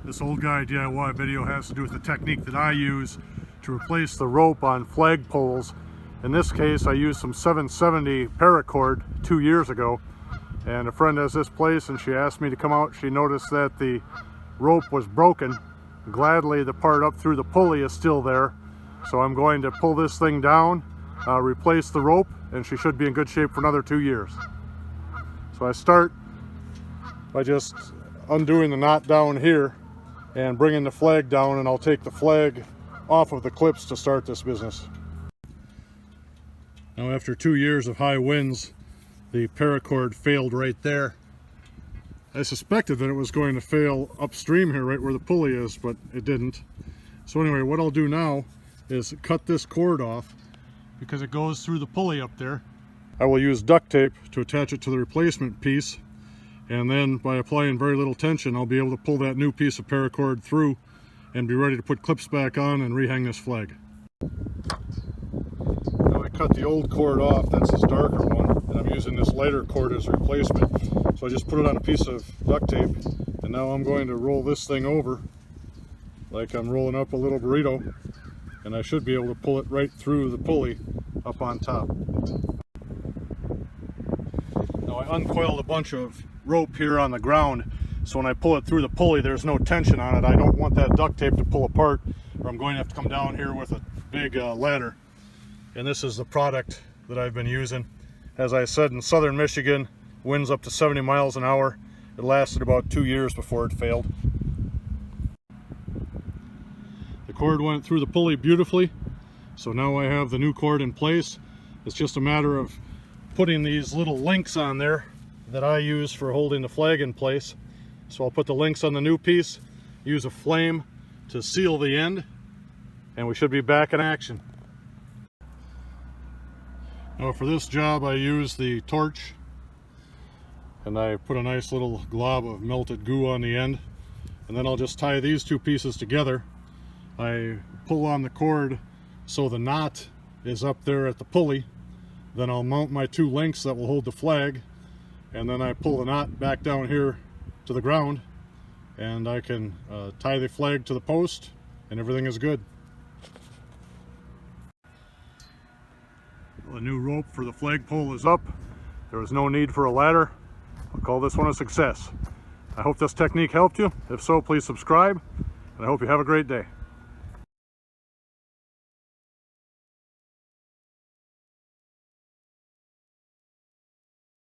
This old guy DIY video has to do with the technique that I use to replace the rope on flag poles. In this case, I used some 770 paracord 2 years ago, and a friend has this place and she asked me to come out. She noticed that the rope was broken. Gladly, the part up through the pulley is still there, so I'm going to pull this thing down, replace the rope, and she should be in good shape for another 2 years. So I start by just undoing the knot down here and bringing the flag down, and I'll take the flag off of the clips to start this business. Now, after 2 years of high winds, the paracord failed right there. I suspected that it was going to fail upstream here, right where the pulley is, but it didn't. So anyway, what I'll do now is cut this cord off because it goes through the pulley up there. I will use duct tape to attach it to the replacement piece, and then by applying very little tension, I'll be able to pull that new piece of paracord through and be ready to put clips back on and rehang this flag. Now I cut the old cord off, that's this darker one, and I'm using this lighter cord as a replacement. So I just put it on a piece of duct tape, and now I'm going to roll this thing over like I'm rolling up a little burrito, and I should be able to pull it right through the pulley up on top. Now I uncoiled a bunch of rope here on the ground, so when I pull it through the pulley there's no tension on it. I don't want that duct tape to pull apart, or I'm going to have to come down here with a big ladder. And this is the product that I've been using. As I said, in southern Michigan, winds up to 70 miles an hour. It lasted about 2 years before it failed. The cord went through the pulley beautifully, so now I have the new cord in place. It's just a matter of putting these little links on there that I use for holding the flag in place. So I'll put the links on the new piece, use a flame to seal the end, and we should be back in action. Now for this job I use the torch, and I put a nice little glob of melted goo on the end, and then I'll just tie these two pieces together. I pull on the cord so the knot is up there at the pulley, then I'll mount my two links that will hold the flag, and then I pull the knot back down here to the ground, and I can tie the flag to the post, and everything is good. The new rope for the flagpole is up. There was no need for a ladder. I'll call this one a success. I hope this technique helped you. If so, please subscribe, and I hope you have a great day.